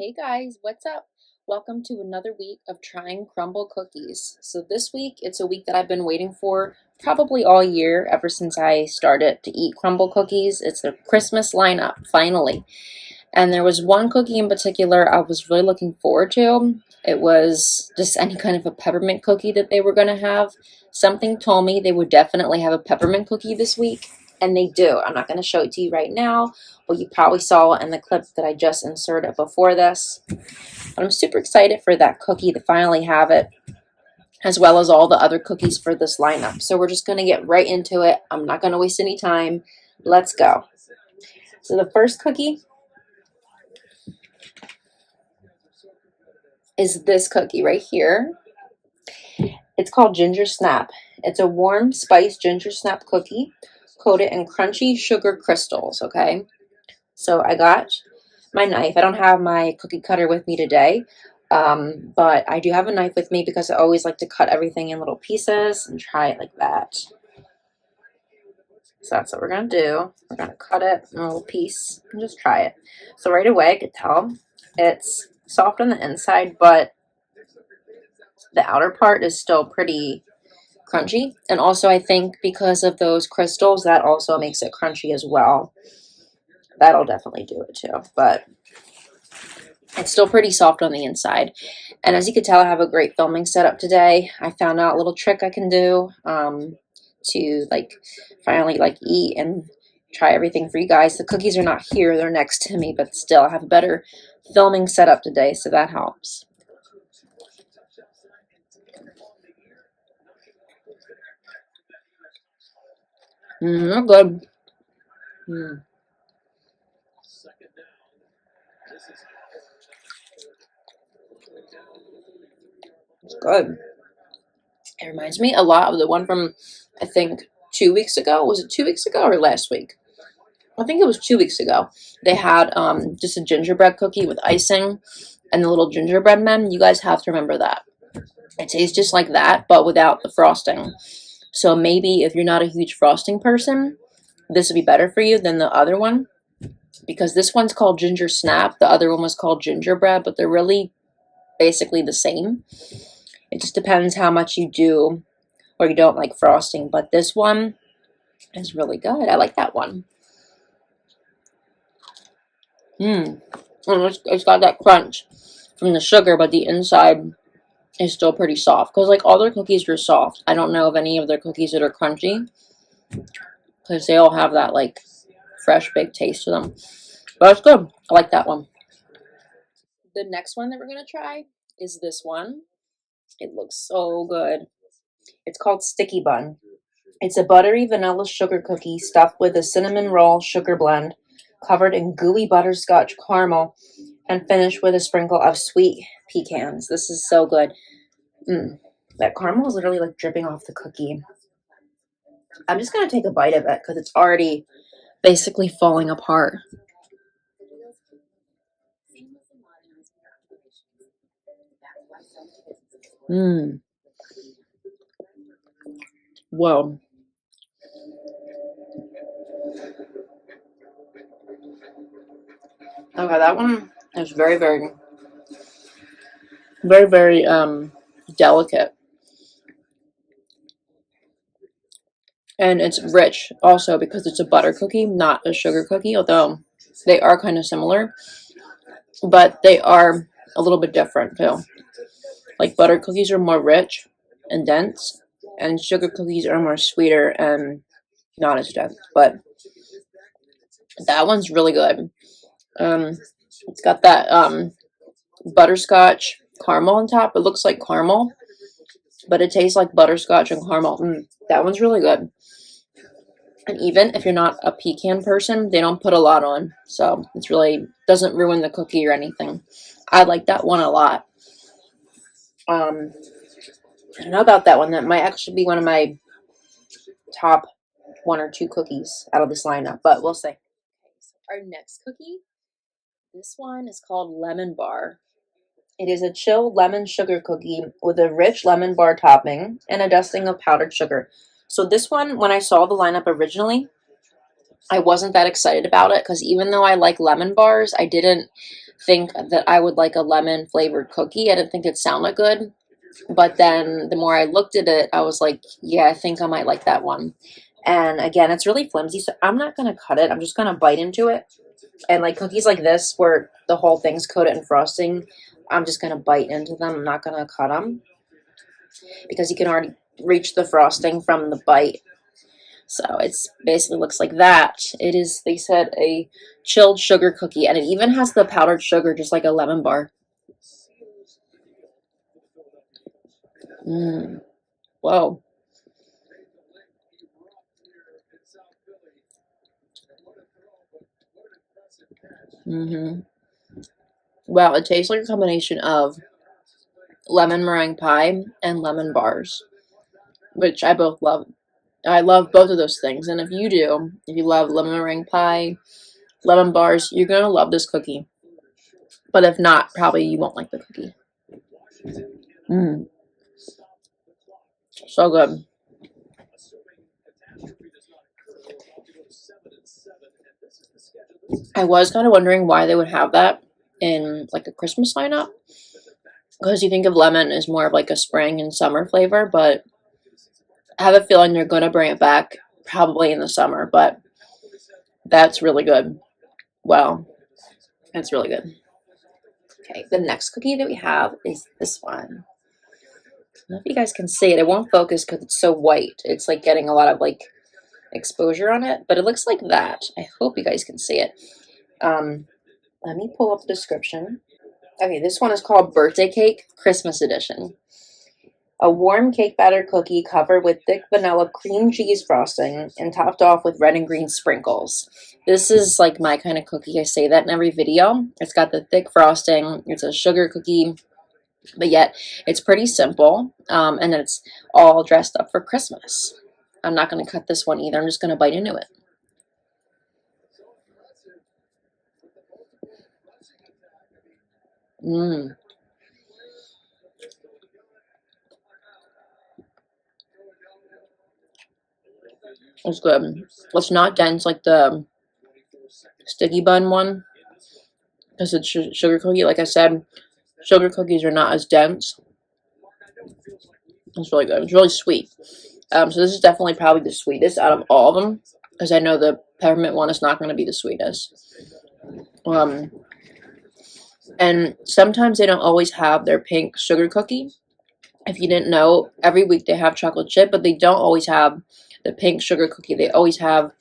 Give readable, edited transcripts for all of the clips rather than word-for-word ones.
Hey guys, what's up? Welcome to another week of trying Crumbl Cookies. So this week, it's a week that I've been waiting for probably all year, ever since I started to eat Crumbl Cookies. It's a Christmas lineup, finally. And there was one cookie in particular I was really looking forward to. It was just any kind of a peppermint cookie that they were going to have. Something told me they would definitely have a peppermint cookie this week, and they do. I'm not going to show it to you right now, but you probably saw it in the clip that I just inserted before this. But I'm super excited for that cookie to finally have it, as well as all the other cookies for this lineup. So we're just going to get right into it. I'm not going to waste any time. Let's go. So the first cookie is this cookie right here. It's called Ginger Snap. It's a warm spiced ginger snap cookie coated in crunchy sugar crystals, okay? So I got my knife. I don't have my cookie cutter with me today, but I do have a knife with me because I always like to cut everything in little pieces and try it like that. So that's what we're going to do. We're going to cut it in a little piece and just try it. So right away I could tell it's soft on the inside, but the outer part is still pretty crunchy. And also I think because of those crystals, that also makes it crunchy as well. That'll definitely do it too. But it's still pretty soft on the inside. And as you can tell, I have a great filming setup today. I found out a little trick I can do to finally eat and try everything for you guys. The cookies are not here, they're next to me, but still I have a better filming setup today, so that helps. They're good. It's good. It reminds me a lot of the one from, I think, 2 weeks ago. Was it 2 weeks ago or last week? I think it was 2 weeks ago. They had just a gingerbread cookie with icing and the little gingerbread men. You guys have to remember that. It tastes just like that, but without the frosting. So maybe if you're not a huge frosting person, this would be better for you than the other one. Because this one's called Ginger Snap. The other one was called Gingerbread, but they're really basically the same. It just depends how much you do or you don't like frosting. But this one is really good. I like that one. And it's got that crunch from the sugar, but the inside is still pretty soft. Because like all their cookies are soft. I don't know of any of their cookies that are crunchy. Because they all have that like fresh baked taste to them. But it's good. I like that one. The next one that we're going to try is this one. It looks so good. It's called Sticky Bun. It's a buttery vanilla sugar cookie stuffed with a cinnamon roll sugar blend, covered in gooey butterscotch caramel, and finished with a sprinkle of sweet pecans. This is so good. That caramel is literally like dripping off the cookie. I'm just going to take a bite of it because it's already basically falling apart. Whoa. Okay, that one is very, very, very, very delicate. And it's rich also because it's a butter cookie, not a sugar cookie, although they are kind of similar. But they are a little bit different too. Like butter cookies are more rich and dense, and sugar cookies are more sweeter and not as dense. But that one's really good. It's got that butterscotch caramel on top. It looks like caramel, but it tastes like butterscotch and caramel. That one's really good. And even if you're not a pecan person, they don't put a lot on. So it's really doesn't ruin the cookie or anything. I like that one a lot. I don't know about that one. That might actually be one of my top 1 or 2 cookies out of this lineup, but we'll see. Our next cookie, this one is called Lemon Bar. It is a chilled lemon sugar cookie with a rich lemon bar topping and a dusting of powdered sugar. So this one, when I saw the lineup originally, I wasn't that excited about it because even though I like lemon bars, I didn't think that I would like a lemon flavored cookie. I didn't think it sounded good. But then the more I looked at it, I was like, yeah, I think I might like that one. And again, it's really flimsy, so I'm not going to cut it. I'm just going to bite into it. And like cookies like this, where the whole thing's coated in frosting, I'm just going to bite into them. I'm not going to cut them because you can already reach the frosting from the bite. So it's basically looks like that. It is, they said, a chilled sugar cookie, and it even has the powdered sugar, just like a lemon bar. Whoa. Wow, it tastes like a combination of lemon meringue pie and lemon bars, which I both love. I love both of those things, and if you do, if you love lemon meringue pie, lemon bars, you're gonna love this cookie. But if not, probably you won't like the cookie. So good. I was kind of wondering why they would have that in like a Christmas lineup, because you think of lemon as more of like a spring and summer flavor, but I have a feeling they're gonna bring it back probably in the summer. But that's really good. Wow, that's really good. Okay, the next cookie that we have is this one. I don't know if you guys can see it. It won't focus because it's so white. It's like getting a lot of like exposure on it, but it looks like that. I hope you guys can see it. Let me pull up the description. Okay, this one is called Birthday Cake Christmas Edition. A warm cake batter cookie covered with thick vanilla cream cheese frosting and topped off with red and green sprinkles. This is like my kind of cookie. I say that in every video. It's got the thick frosting. It's a sugar cookie, but yet it's pretty simple. And it's all dressed up for Christmas. I'm not going to cut this one either. I'm just going to bite into it. It's good. It's not dense like the sticky bun one, because it's sugar cookie. Like I said, sugar cookies are not as dense. It's really good. It's really sweet. So this is definitely probably the sweetest out of all of them, because I know the peppermint one is not going to be the sweetest. And sometimes they don't always have their pink sugar cookie. If you didn't know, every week they have chocolate chip, but they don't always have the pink sugar cookie. They always have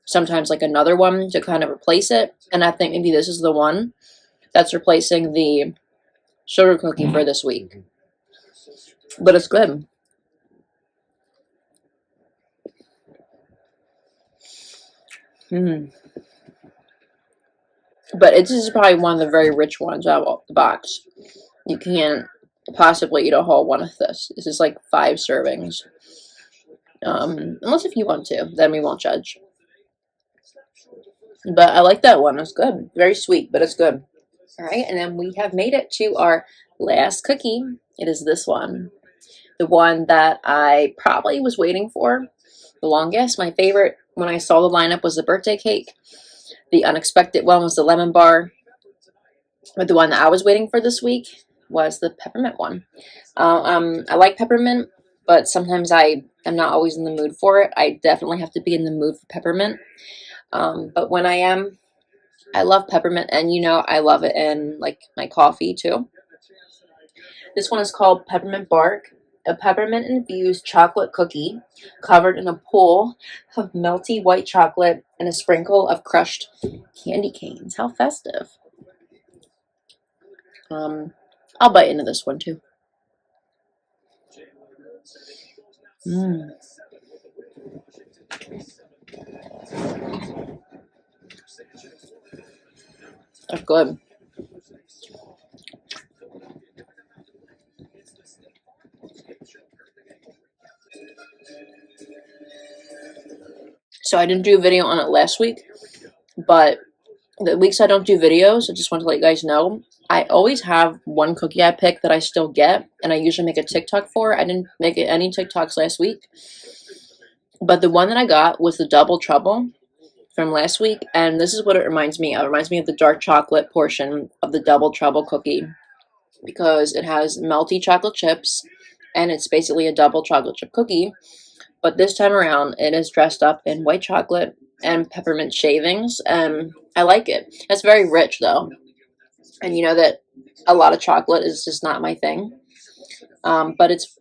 sometimes like another one to kind of replace it. And I think maybe this is the one that's replacing the sugar cookie for this week. But it's good. But this is probably one of the very rich ones out of the box. You can't possibly eat a whole one of this. This is like 5 servings. Unless if you want to, then we won't judge. But I like that one. It's good. Very sweet, but it's good. Alright, and then we have made it to our last cookie. It is this one. The one that I probably was waiting for the longest. My favorite when I saw the lineup was the birthday cake. The unexpected one was the lemon bar. But the one that I was waiting for this week was the peppermint one. I like peppermint, but sometimes I am not always in the mood for it. I definitely have to be in the mood for peppermint. But when I am, I love peppermint, and you know I love it in like my coffee too. This one is called Peppermint Bark, a peppermint-infused chocolate cookie covered in a pool of melty white chocolate and a sprinkle of crushed candy canes. How festive. I'll bite into this one too. That's good. So I didn't do a video on it last week, but the weeks I don't do videos, I just want to let you guys know, I always have one cookie I pick that I still get, and I usually make a TikTok for. I didn't make any TikToks last week, but the one that I got was the Double Trouble from last week, and this is what it reminds me of. It reminds me of the dark chocolate portion of the Double Trouble cookie because it has melty chocolate chips, and it's basically a double chocolate chip cookie. But this time around, it is dressed up in white chocolate and peppermint shavings, and I like it. It's very rich, though. And you know that a lot of chocolate is just not my thing. But it's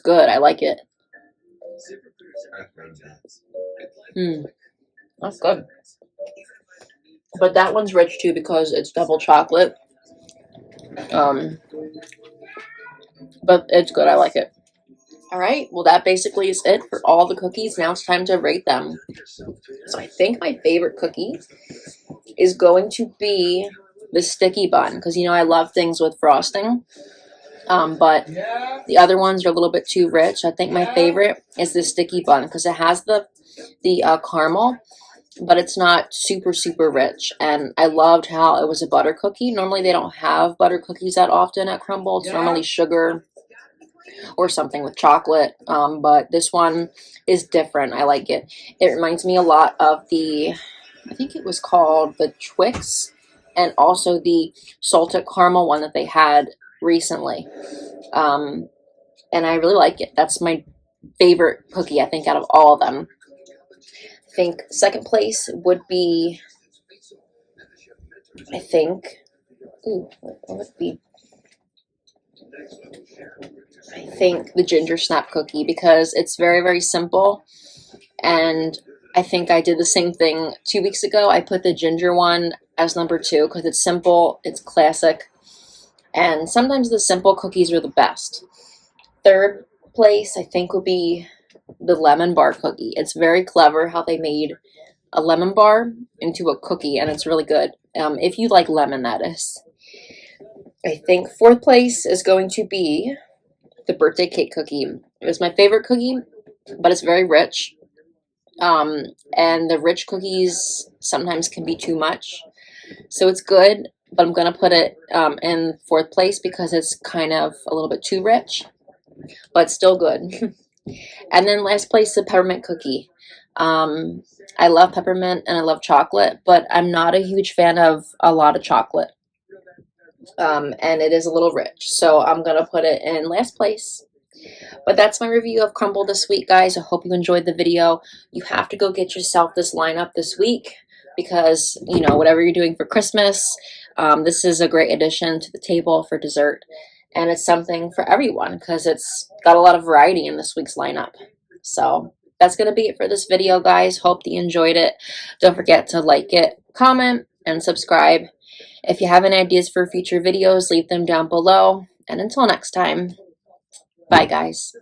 good. I like it. That's good. But that one's rich, too, because it's double chocolate. But it's good. I like it. Alright, well that basically is it for all the cookies. Now it's time to rate them. So I think my favorite cookie is going to be the sticky bun. Because, you know, I love things with frosting. But the other ones are a little bit too rich. I think my favorite is the sticky bun. Because it has the caramel. But it's not super, super rich. And I loved how it was a butter cookie. Normally they don't have butter cookies that often at Crumbl. It's normally sugar or something with chocolate, but this one is different. I like it. It reminds me a lot of the, I think it was called the Twix, and also the salted caramel one that they had recently, and I really like it. That's my favorite cookie, I think, out of all of them. I think second place would be, I think, what would it be? I think the ginger snap cookie, because it's very, very simple, and I think I did the same thing 2 weeks ago. I put the ginger one as number 2 because it's simple, it's classic, and sometimes the simple cookies are the best. Third place, I think, would be the lemon bar cookie. It's very clever how they made a lemon bar into a cookie, and it's really good. If you like lemon, that is. I think fourth place is going to be the birthday cake cookie. It was my favorite cookie, but it's very rich. And the rich cookies sometimes can be too much. So it's good, but I'm going to put it in fourth place because it's kind of a little bit too rich, but still good. And then last place, the peppermint cookie. I love peppermint and I love chocolate, but I'm not a huge fan of a lot of chocolate. And it is a little rich, so I'm going to put it in last place. But that's my review of Crumbl this week, guys. I hope you enjoyed the video. You have to go get yourself this lineup this week because, you know, whatever you're doing for Christmas, this is a great addition to the table for dessert. And it's something for everyone because it's got a lot of variety in this week's lineup. So that's going to be it for this video, guys. Hope that you enjoyed it. Don't forget to like it, comment, and subscribe. If you have any ideas for future videos, leave them down below. And until next time, bye, guys.